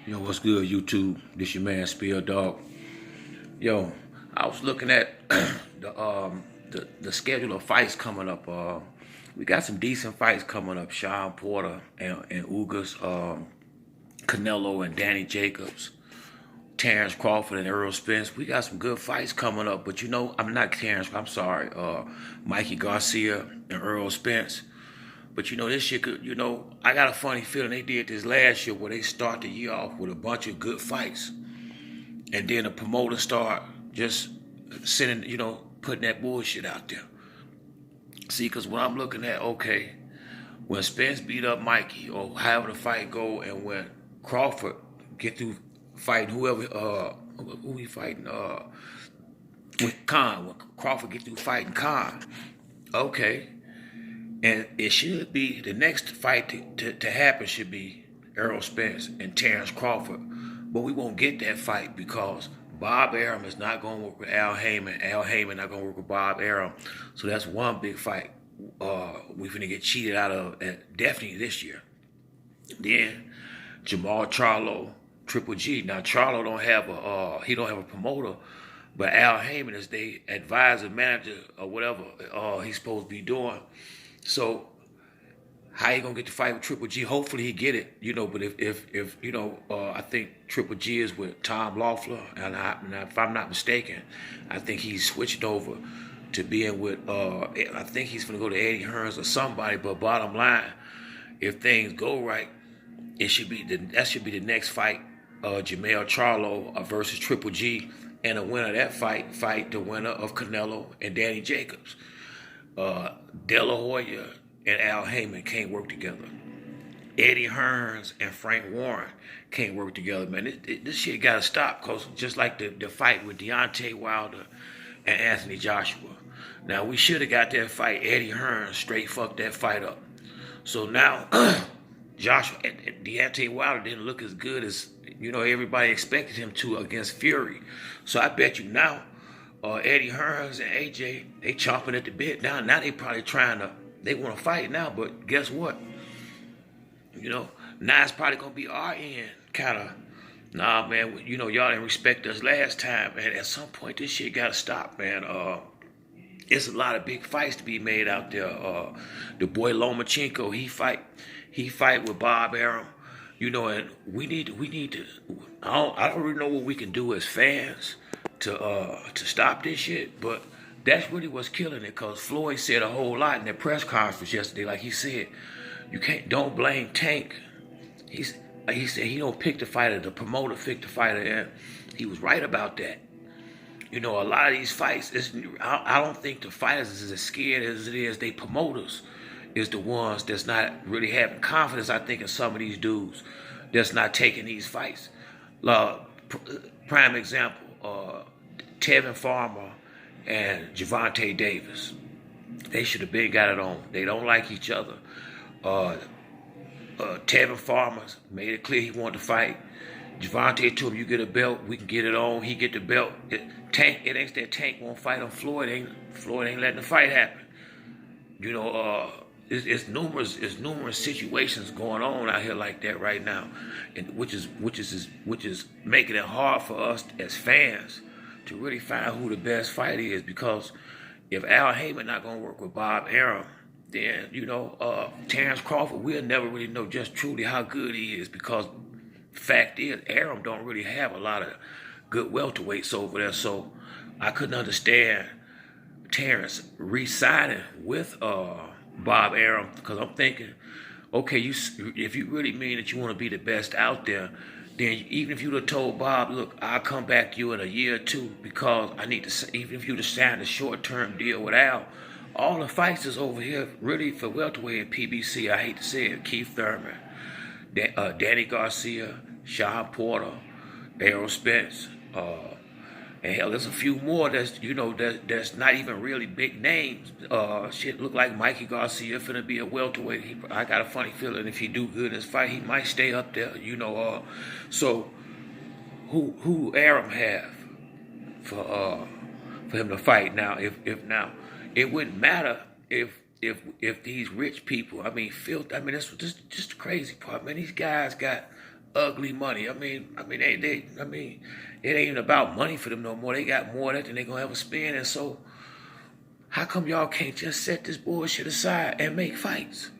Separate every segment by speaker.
Speaker 1: Yo, what's good, YouTube? This your man, Spill Dog. Yo, I was looking at the schedule of fights coming up. We got some decent fights coming up. Sean Porter and Ugas, Canelo and Danny Jacobs, Terrence Crawford and Errol Spence. We got some good fights coming up. But I'm not Terrence. I'm sorry. Mikey Garcia and Errol Spence. But this shit could, I got a funny feeling they did this last year where they start the year off with a bunch of good fights. And then the promoter start just sending, putting that bullshit out there. See, because when I'm looking at, okay, when Spence beat up Mikey or however the fight go, and when Crawford get through fighting whoever, who he fighting, with Khan, when Crawford get through fighting Khan, okay. And it should be the next fight to happen should be Errol Spence and Terrence Crawford. But we won't get that fight because Bob Arum is not going to work with Al Heyman. Al Heyman not going to work with Bob Arum. So that's one big fight we're going to get cheated out of, definitely this year. Then Jamal Charlo, Triple G. Now Charlo don't have a promoter, but Al Heyman is the advisor, manager, or whatever he's supposed to be doing. So how you gonna get the fight with Triple G? Hopefully he get it, But if I think Triple G is with Tom Loeffler, and if I'm not mistaken, I think he's switched over to being with. I think he's gonna go to Eddie Hearns or somebody. But bottom line, if things go right, that should be the next fight. Jamel Charlo versus Triple G, and the winner of that fight the winner of Canelo and Danny Jacobs. De La Hoya and Al Heyman can't work together. Eddie Hearns and Frank Warren can't work together, man. This shit gotta stop, cause just like the fight with Deontay Wilder and Anthony Joshua. Now we should have got that fight. Eddie Hearns straight fucked that fight up. So now Joshua and Deontay Wilder didn't look as good as everybody expected him to against Fury. So I bet you now. Eddie Hearns and AJ, they chomping at the bit now. Now they probably they want to fight now, but guess what? Now it's probably going to be our end, kind of. Nah, man, y'all didn't respect us last time, and at some point this shit got to stop, man. It's a lot of big fights to be made out there. The boy Lomachenko, he fight with Bob Arum, and we need to. I don't really know what we can do as fans to stop this shit, but that's really what's killing it. Cause Floyd said a whole lot in that press conference yesterday. Like he said, don't blame Tank. He said he don't pick the fighter, the promoter picked the fighter, and he was right about that. A lot of these fights, I don't think the fighters is as scared as it is they promoters is the ones that's not really having confidence. I think in some of these dudes that's not taking these fights. Prime example. Tevin Farmer and Gervonta Davis. They should have been got it on. They don't like each other. Tevin Farmer made it clear he wanted to fight. Gervonta told him, you get a belt, we can get it on. He get the belt. It ain't that Tank won't fight on Floyd. Floyd ain't letting the fight happen. It's numerous situations going on out here like that right now, and which is making it hard for us as fans to really find who the best fighter is. Because if Al Heyman not gonna work with Bob Arum, then Terrence Crawford, we'll never really know just truly how good he is. Because the fact is, Arum don't really have a lot of good welterweights over there. So I couldn't understand Terrence re-signing with Bob Arum, because I'm thinking, okay, if you really mean that you want to be the best out there, then even if you'd have told Bob, look, I'll come back to you in a year or two because I need to, even if you'd have signed a short-term deal with Al, all the fights is over here really for welterweight and PBC. I hate to say it. Keith Thurman, Danny Garcia, Sean Porter, Errol Spence, and hell, there's a few more that's not even really big names. Shit look like Mikey Garcia finna be a welterweight. I got a funny feeling if he do good in this fight, he might stay up there. So who Arum have for him to fight now? If now it wouldn't matter if these rich people. I mean, that's just the crazy part, man. These guys got ugly money. I mean, it ain't even about money for them no more. They got more than they gonna ever spend, and so how come y'all can't just set this bullshit aside and make fights?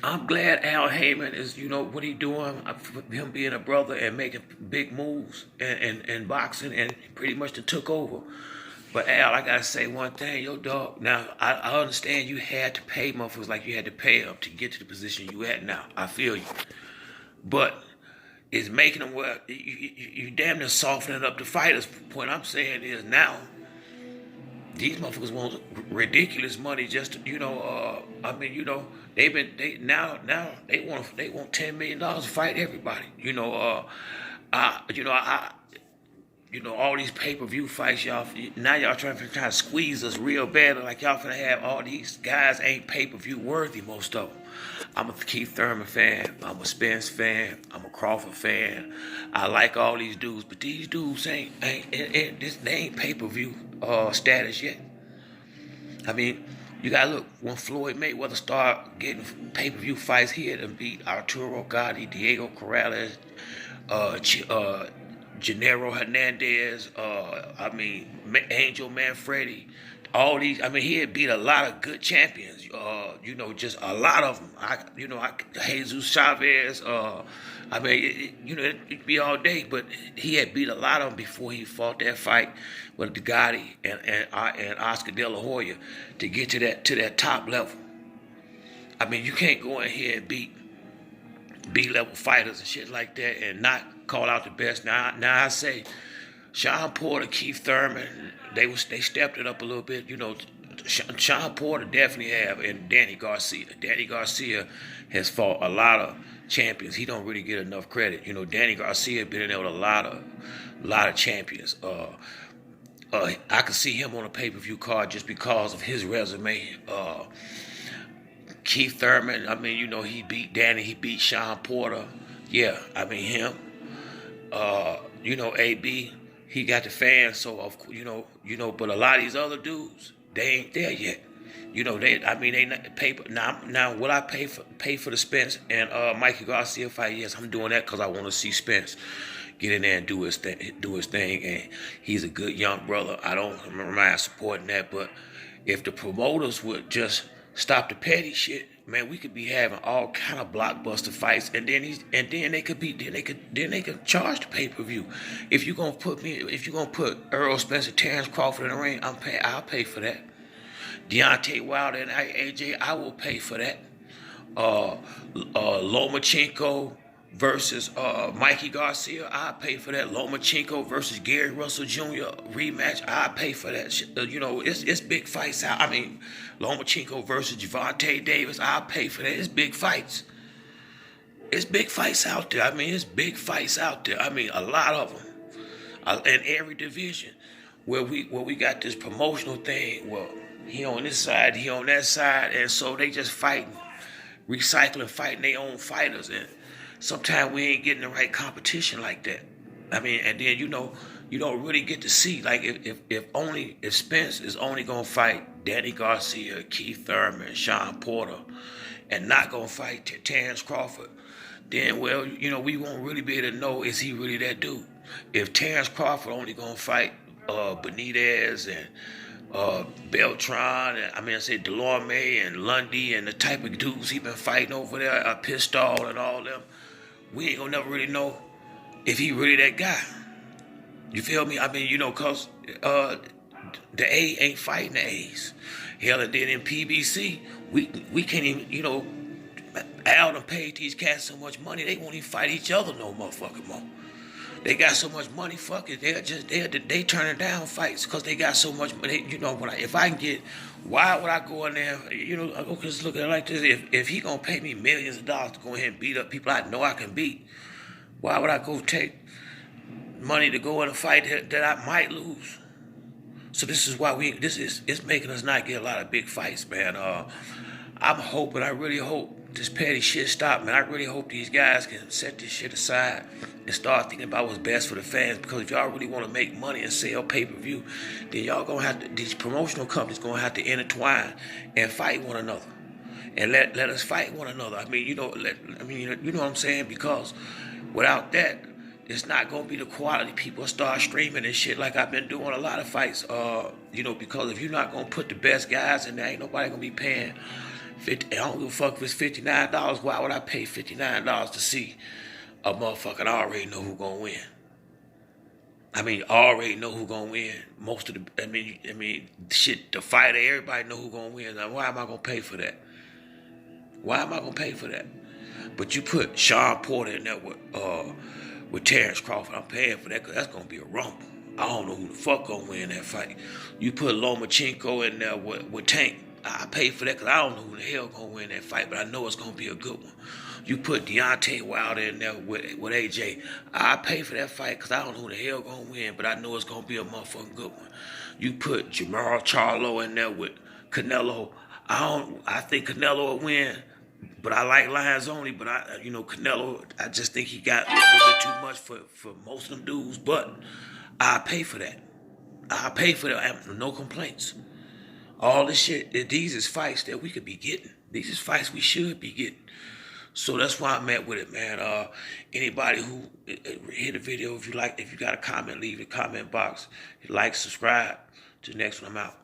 Speaker 1: I'm glad Al Heyman is, what he doing, him being a brother and making big moves and boxing and pretty much took over. But Al, I gotta say one thing, yo dog. Now I understand you had to pay motherfuckers like you had to pay them to get to the position you at now. I feel you, but it's making them you damn near softening up the fighters. Point I'm saying is now these motherfuckers want ridiculous money just to, they want $10 million to fight everybody. All these pay-per-view fights, y'all trying to squeeze us real bad, like y'all finna have all these guys ain't pay-per-view worthy, most of them. I'm a Keith Thurman fan, I'm a Spence fan, I'm a Crawford fan. I like all these dudes, but these dudes they ain't pay-per-view status yet. I mean, you gotta look, when Floyd Mayweather started getting pay-per-view fights, he had to beat Arturo Gatti, Diego Corrales, Gennaro Hernandez, Angel Manfredi, all these. I mean, he had beat a lot of good champions. Just a lot of them. Jesus Chavez. It'd be all day, but he had beat a lot of them before he fought that fight with Gotti and Oscar De La Hoya to get to that top level. I mean, you can't go in here and beat B-level fighters and shit like that and not call out the best. Now I say Sean Porter, Keith Thurman, they stepped it up a little bit. Sean Porter definitely have, and Danny Garcia. Danny Garcia has fought a lot of champions. He don't really get enough credit. Danny Garcia been in there with a lot of champions. I could see him on a pay-per-view card just because of his resume. Keith Thurman, he beat Danny, he beat Sean Porter. Yeah, him. AB, he got the fans, so of course, but a lot of these other dudes, they ain't there yet. They not pay. Now, will I pay for the Spence and Mikey Garcia fight? Yes, I'm doing that because I want to see Spence get in there and do his thing, and he's a good young brother. I don't mind supporting that, but if the promoters would just stop the petty shit, man, we could be having all kind of blockbuster fights, and then they could charge the pay-per-view. If you're gonna put Earl Spence and Terrence Crawford in the ring, I'll pay for that. Deontay Wilder and AJ, I will pay for that. Lomachenko versus Mikey Garcia, I pay for that. Lomachenko versus Gary Russell Jr. rematch, I pay for that. It's big fights out. Lomachenko versus Gervonta Davis, I pay for that. It's big fights. It's big fights out there. It's big fights out there. A lot of them in every division. Where we got this promotional thing. Well, he on this side, he on that side, and so they just fighting, fighting their own fighters, and sometimes we ain't getting the right competition like that. And then you don't really get to see, like, if Spence is only gonna fight Danny Garcia, Keith Thurman, Sean Porter, and not gonna fight Terrence Crawford, then we won't really be able to know, is he really that dude? If Terrence Crawford only gonna fight Benitez and Beltran, and Delorme and Lundy and the type of dudes he been fighting over there, Pistol and all them, we ain't gonna never really know if he really that guy. You feel me? Cause the A ain't fighting the A's. Hell, and then in PBC, we can't even, Al done paid these cats so much money, they won't even fight each other no motherfucking more. They got so much money, fuck it. They turning down fights because they got so much money. If I can get, why would I go in there? Just look at it like this. If he gonna pay me millions of dollars to go ahead and beat up people I know I can beat, why would I go take money to go in a fight that I might lose? So this is why it's making us not get a lot of big fights, man. I really hope this petty shit stop, man. I really hope these guys can set this shit aside and start thinking about what's best for the fans. Because if y'all really want to make money and sell pay-per-view, then y'all gonna have to, these promotional companies gonna have to intertwine and fight one another. and let us fight one another. I mean, you know what I'm saying? Because without that, it's not gonna be the quality. People start streaming and shit like I've been doing a lot of fights. Because if you're not gonna put the best guys in there, ain't nobody gonna be paying 50. I don't give a fuck if it's $59. Why would I pay $59 to see a motherfucker I already know who gonna win? I mean, already know who gonna win. Most of the, shit, the fighter, everybody know who gonna win. Now, why am I gonna pay for that? Why am I gonna pay for that? But you put Sean Porter in there with Terrence Crawford, I'm paying for that because that's gonna be a rumble. I don't know who the fuck gonna win that fight. You put Lomachenko in there with Tank, I pay for that because I don't know who the hell gonna win that fight, but I know it's gonna be a good one. You put Deontay Wilder in there with AJ, I pay for that fight because I don't know who the hell gonna win, but I know it's gonna be a motherfucking good one. You put Jamar Charlo in there with Canelo, I think Canelo will win, but I like Lions only. But Canelo, I just think he got a little bit too much for most of them dudes. But I pay for that. I pay for that. I have no complaints. All this shit, these is fights that we could be getting. These is fights we should be getting. So that's why I'm at with it, man. Anybody who hit the video, if you got a comment, leave it in the comment box. Like, subscribe. To the next one, I'm out.